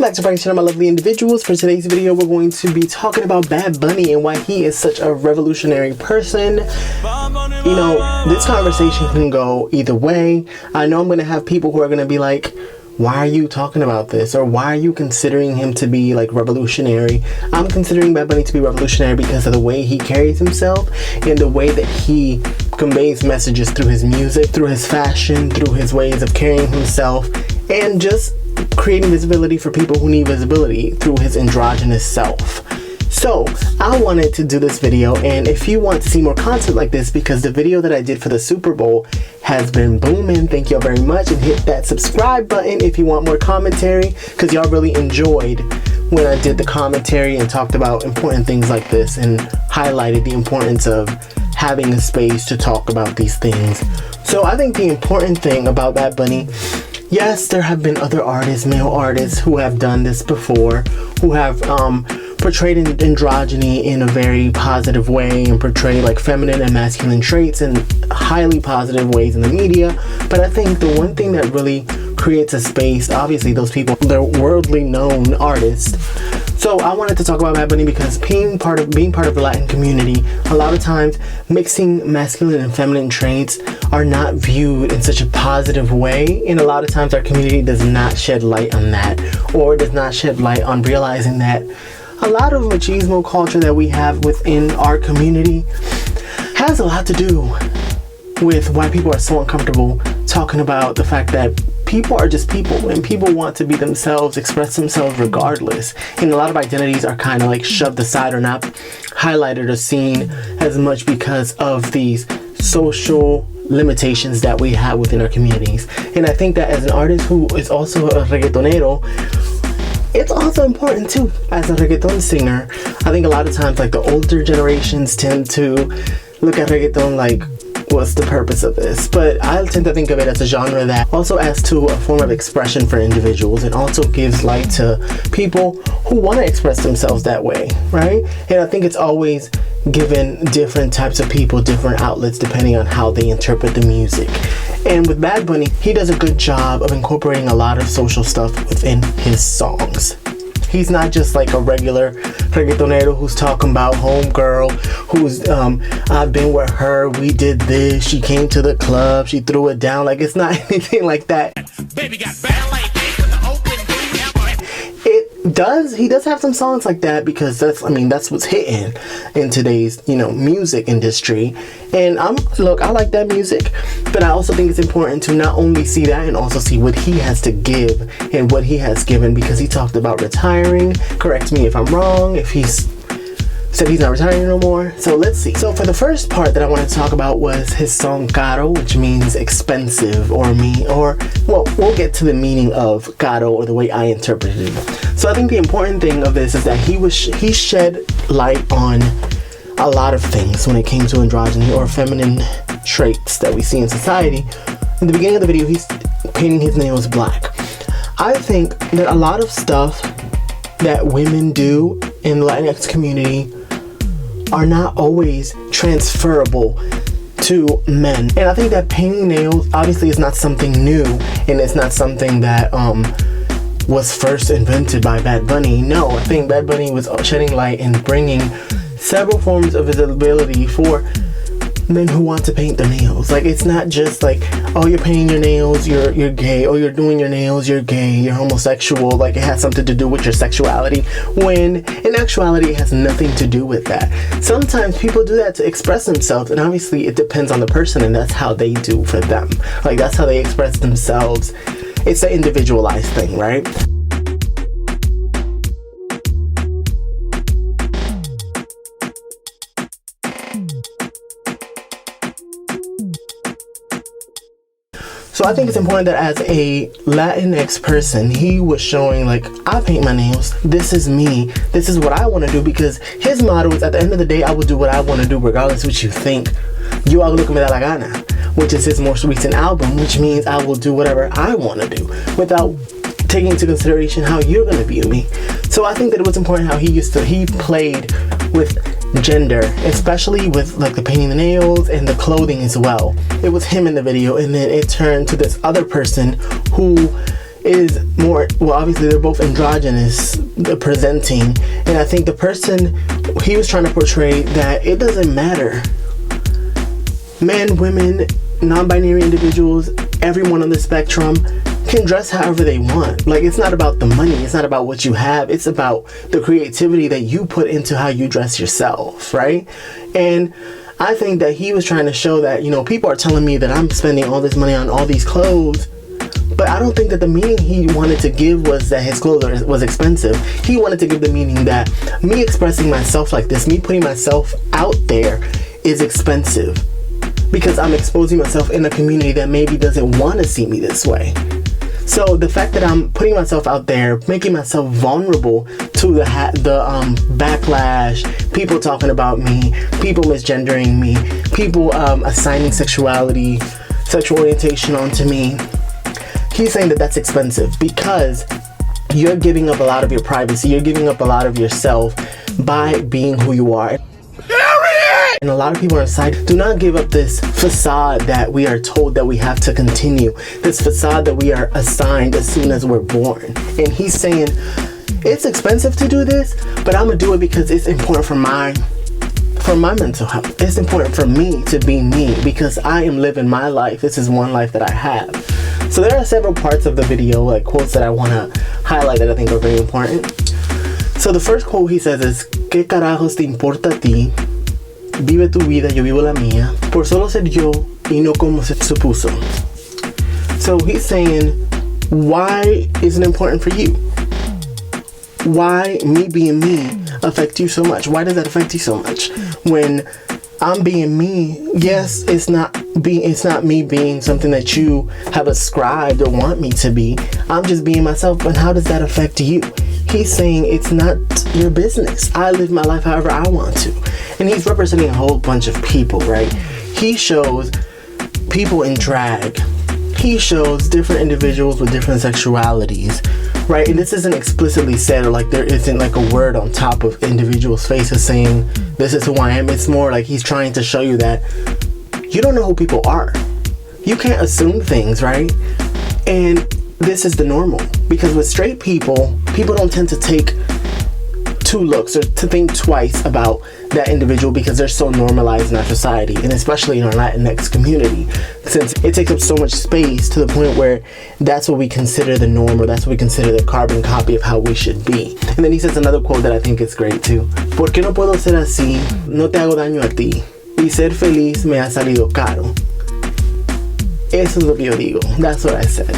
Welcome back to my channel, my lovely individuals. For today's video, we're going to be talking about Bad Bunny and why he is such a revolutionary person. You know, this conversation can go either way. I know I'm going to have people who are going to be like, why are you talking about this? Or why are you considering him to be like revolutionary? I'm considering Bad Bunny to be revolutionary because of the way he carries himself and the way that he conveys messages through his music, through his fashion, through his ways of carrying himself, and just creating visibility for people who need visibility through his androgynous self. So I wanted to do this video, and if you want to see more content like this, because the video that I did for the Super Bowl has been booming, thank y'all very much, and hit that subscribe button if you want more commentary, because y'all really enjoyed when I did the commentary and talked about important things like this and highlighted the importance of having a space to talk about these things. So I think the important thing about Bad Bunny, yes, there have been other artists, male artists, who have done this before, who have portrayed androgyny in a very positive way and portrayed like feminine and masculine traits in highly positive ways in the media. But I think the one thing that really creates a space, obviously those people, they're worldly known artists. So I wanted to talk about Bad Bunny because being part of the Latin community, a lot of times mixing masculine and feminine traits are not viewed in such a positive way, and a lot of times our community does not shed light on that, or does not shed light on realizing that a lot of machismo culture that we have within our community has a lot to do with why people are so uncomfortable talking about the fact that people are just people, and people want to be themselves, express themselves regardless. And a lot of identities are kind of like shoved aside or not highlighted or seen as much because of these social limitations that we have within our communities. And I think that as an artist who is also a reggaetonero, it's also important too, as a reggaeton singer. I think a lot of times like the older generations tend to look at reggaeton like, what's the purpose of this? But I tend to think of it as a genre that also adds to a form of expression for individuals, and also gives light to people who want to express themselves that way, right? And I think it's always given different types of people different outlets depending on how they interpret the music. And with Bad Bunny, he does a good job of incorporating a lot of social stuff within his songs. He's not just like a regular reggaetonero who's talking about homegirl, who's, I've been with her, we did this, she came to the club, she threw it down. Like, it's not anything like that. Baby got bad like this with the open he does have some songs like that, because that's what's hitting in today's, music industry. And I like that music, but I also think it's important to not only see that and also see what he has to give and what he has given, because he talked about retiring. Correct me if I'm wrong, if he's said he's not retiring no more. So let's see. So for the first part that I wanted to talk about was his song Caro, which means expensive, we'll get to the meaning of Caro, or the way I interpreted it. So I think the important thing of this is that he shed light on a lot of things when it came to androgyny or feminine traits that we see in society. In the beginning of the video, he's painting his nails black. I think that a lot of stuff that women do in the Latinx community are not always transferable to men. And I think that painting nails obviously is not something new, and it's not something that was first invented by Bad Bunny. No, I think Bad Bunny was shedding light and bringing several forms of visibility for men who want to paint their nails. Like, it's not just like, oh, you're painting your nails, you're gay, or you're doing your nails, you're gay, you're homosexual, like it has something to do with your sexuality, when in actuality it has nothing to do with that. Sometimes people do that to express themselves, and obviously it depends on the person, and that's how they do for them. Like, that's how they express themselves. It's an individualized thing, right? So I think it's important that as a Latinx person, he was showing like, I paint my nails, this is me, this is what I want to do, because his motto is, at the end of the day, I will do what I want to do regardless of what you think. Yo hago lo que me da la gana, which is his most recent album, which means I will do whatever I want to do without taking into consideration how you're going to view me. So I think that it was important how he played with gender, especially with like the painting the nails and the clothing as well. It was him in the video, and then it turned to this other person who is more, well, obviously they're both androgynous, presenting, and I think the person he was trying to portray that it doesn't matter. Men, women, non-binary individuals, everyone on the spectrum can dress however they want. Like, it's not about the money, it's not about what you have, it's about the creativity that you put into how you dress yourself, right? And I think that he was trying to show that, you know, people are telling me that I'm spending all this money on all these clothes, but I don't think that the meaning he wanted to give was that his clothes was expensive. He wanted to give the meaning that me expressing myself like this, me putting myself out there, is expensive, because I'm exposing myself in a community that maybe doesn't want to see me this way. So the fact that I'm putting myself out there, making myself vulnerable to the backlash, people talking about me, people misgendering me, people assigning sexual orientation onto me, he's saying that that's expensive because you're giving up a lot of your privacy, you're giving up a lot of yourself by being who you are. And a lot of people on the side do not give up this facade that we are told that we have to continue, this facade that we are assigned as soon as we're born. And he's saying it's expensive to do this, but I'm gonna do it because it's important for my mental health. It's important for me to be me because I am living my life. This is one life that I have. So there are several parts of the video, like quotes that I want to highlight that I think are very important. So the first quote he says is, ¿Qué carajos te importa a ti? Vive tu vida, yo vivo la mía, por solo ser yo y no como se supuso. So he's saying, why is it important for you? Why me being me affect you so much? Why does that affect you so much? When I'm being me, yes, it's not me being something that you have ascribed or want me to be. I'm just being myself, but how does that affect you? He's saying it's not your business. I live my life however I want to. And he's representing a whole bunch of people, right? He shows people in drag. He shows different individuals with different sexualities, right? And this isn't explicitly said, or like there isn't like a word on top of individuals' faces saying, this is who I am. It's more like he's trying to show you that you don't know who people are. You can't assume things, right? And this is the normal. Because with straight people don't tend to take two looks or to think twice about that individual because they're so normalized in our society, and especially in our Latinx community, since it takes up so much space to the point where that's what we consider the norm, or that's what we consider the carbon copy of how we should be. And then he says another quote that I think is great too. ¿Por qué no puedo ser así? No te hago daño a ti. Y ser feliz me ha salido caro. Eso es lo que yo digo. That's what I said.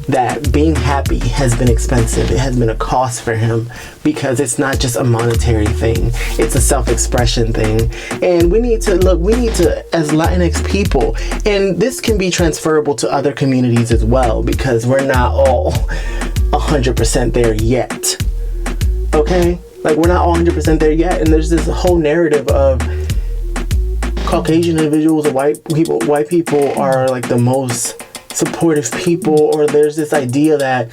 That being happy has been expensive. It has been a cost for him because it's not just a monetary thing. It's a self-expression thing. And we need to, as Latinx people, and this can be transferable to other communities as well, because we're not all 100% there yet. Okay? Like, we're not all 100% there yet. And there's this whole narrative of Caucasian individuals or white people are like the most supportive people, or there's this idea that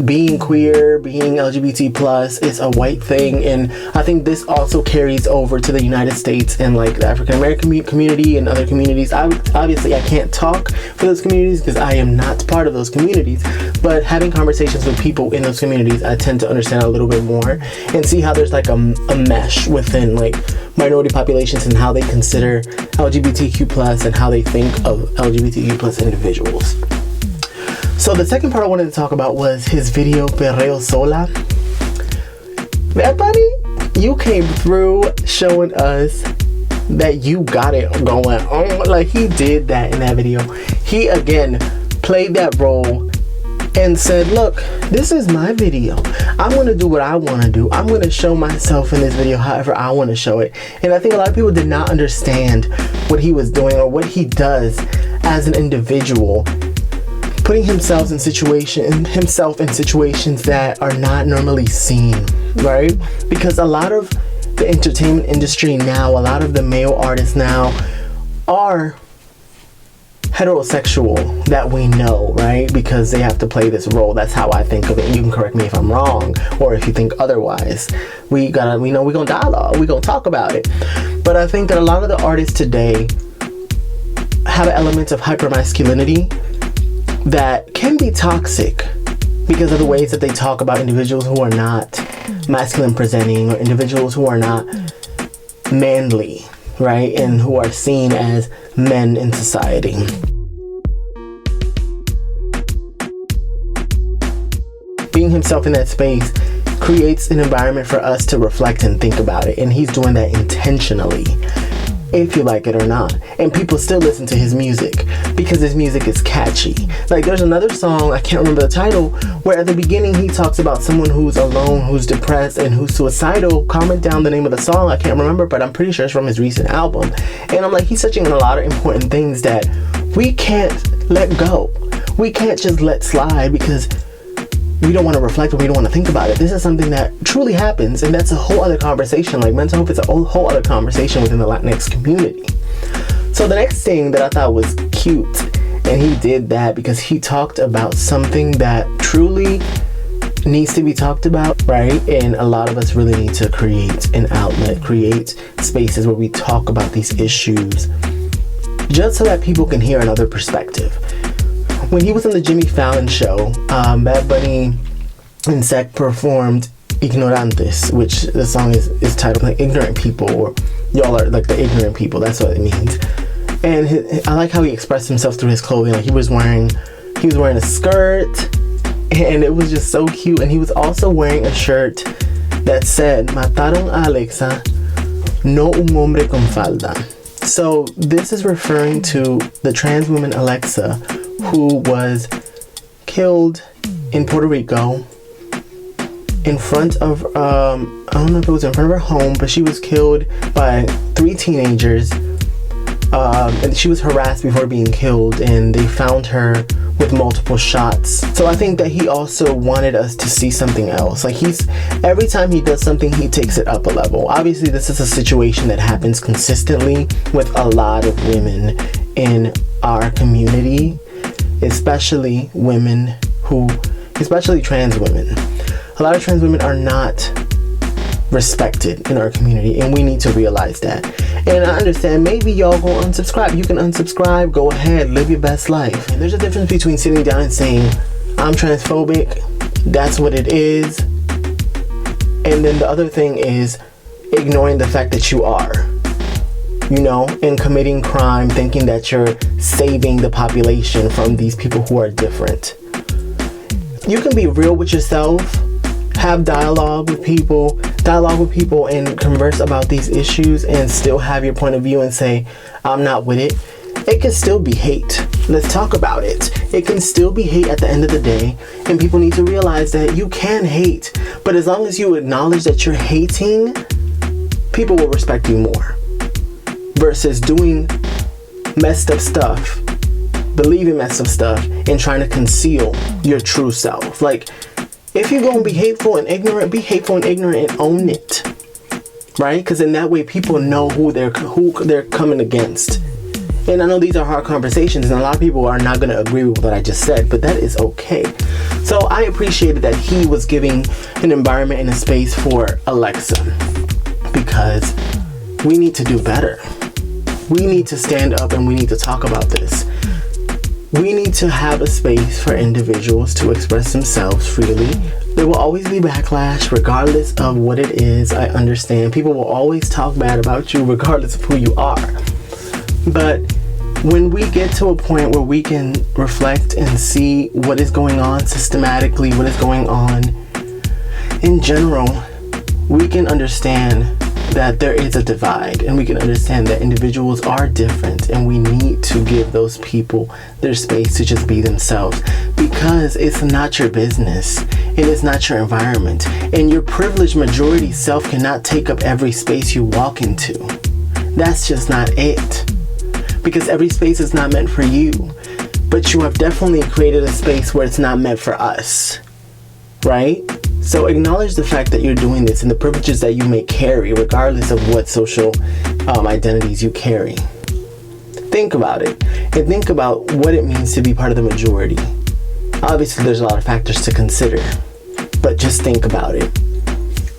being queer, being LGBT plus is a white thing. And I think this also carries over to the United States and like the African American community and other communities. Obviously I can't talk for those communities because I am not part of those communities, but having conversations with people in those communities, I tend to understand a little bit more and see how there's like a mesh within like minority populations and how they consider LGBTQ plus and how they think of LGBTQ plus individuals. So the second part I wanted to talk about was his video Perreo Sola. That buddy, you came through showing us that you got it going on. Like, he did that in that video. He again played that role and said, look, this is my video. I'm going to do what I want to do. I'm going to show myself in this video however I want to show it. And I think a lot of people did not understand what he was doing or what he does as an individual, putting himself in situations that are not normally seen, right? Because a lot of the entertainment industry now, a lot of the male artists now are heterosexual that we know, right? Because they have to play this role. That's how I think of it. You can correct me if I'm wrong, or if you think otherwise. We know we're gonna dialogue, we're gonna talk about it. But I think that a lot of the artists today have elements of hypermasculinity that can be toxic because of the ways that they talk about individuals who are not masculine presenting, or individuals who are not manly, right? And who are seen as men in society. Being himself in that space creates an environment for us to reflect and think about it. And he's doing that intentionally, if you like it or not. And people still listen to his music because his music is catchy. Like, there's another song, I can't remember the title, where at the beginning he talks about someone who's alone, who's depressed, and who's suicidal. Comment down the name of the song, I can't remember, but I'm pretty sure it's from his recent album. And I'm like, he's touching on a lot of important things that we can't let go. We can't just let slide because we don't want to reflect or we don't want to think about it. This is something that truly happens, and that's a whole other conversation. Like, mental health is a whole other conversation within the Latinx community. So the next thing that I thought was cute, and he did that because he talked about something that truly needs to be talked about, right? And a lot of us really need to create an outlet, create spaces where we talk about these issues, just so that people can hear another perspective. When he was on the Jimmy Fallon show, Bad Bunny and Sek performed Ignorantes, which the song is titled like Ignorant People, or y'all are like the ignorant people. That's what it means. And I like how he expressed himself through his clothing. Like, he was wearing a skirt, and it was just so cute. And he was also wearing a shirt that said, "Mataron a Alexa, no un hombre con falda." So this is referring to the trans woman Alexa, who was killed in Puerto Rico in front of, I don't know if it was in front of her home, but she was killed by 3 teenagers. And she was harassed before being killed, and they found her with multiple shots. So I think that he also wanted us to see something else. Like, every time he does something, he takes it up a level. Obviously, this is a situation that happens consistently with a lot of women in our community, especially trans women. A lot of trans women are not respected in our community, and we need to realize that. And I understand, maybe y'all go unsubscribe. You can unsubscribe, go ahead, live your best life. And there's a difference between sitting down and saying, I'm transphobic, that's what it is, and then the other thing is ignoring the fact that you are, and committing crime, thinking that you're saving the population from these people who are different. You can be real with yourself, have dialogue with people and converse about these issues, and still have your point of view and say, I'm not with it. It can still be hate. Let's talk about it. It can still be hate at the end of the day, and people need to realize that you can hate, but as long as you acknowledge that you're hating, people will respect you more, versus doing messed up stuff, believing messed up stuff, and trying to conceal your true self. Like, if you're going to be hateful and ignorant, be hateful and ignorant and own it, right? Because in that way, people know who they're coming against. And I know these are hard conversations, and a lot of people are not going to agree with what I just said, but that is okay. So I appreciated that he was giving an environment and a space for Alexa, because we need to do better. We need to stand up and we need to talk about this. We need to have a space for individuals to express themselves freely. There will always be backlash regardless of what it is. I understand. People will always talk bad about you regardless of who you are. But when we get to a point where we can reflect and see what is going on systematically, what is going on in general, we can understand that there is a divide, and we can understand that individuals are different, and we need to give those people their space to just be themselves, because it's not your business and it's not your environment, and your privileged majority self cannot take up every space you walk into. That's just not it, because every space is not meant for you, but you have definitely created a space where it's not meant for us, right? So acknowledge the fact that you're doing this and the privileges that you may carry, regardless of what social identities you carry. Think about it, and think about what it means to be part of the majority. Obviously, there's a lot of factors to consider, but just think about it.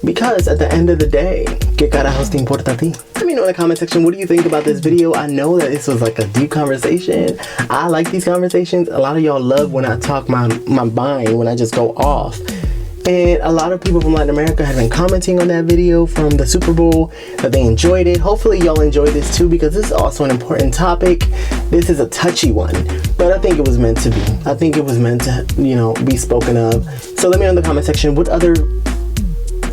Because at the end of the day, ¿Qué carajos te importa a ti? Let me know in the comment section, what do you think about this video? I know that this was like a deep conversation. I like these conversations. A lot of y'all love when I talk my mind, when I just go off. And a lot of people from Latin America have been commenting on that video from the Super Bowl that they enjoyed it. Hopefully y'all enjoyed this too, because this is also an important topic. This is a touchy one, but I think it was meant to be. I think it was meant to, you know, be spoken of. So let me know in the comment section, what other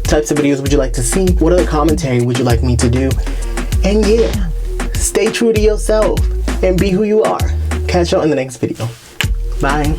types of videos would you like to see? What other commentary would you like me to do? And yeah, stay true to yourself and be who you are. Catch y'all in the next video. Bye.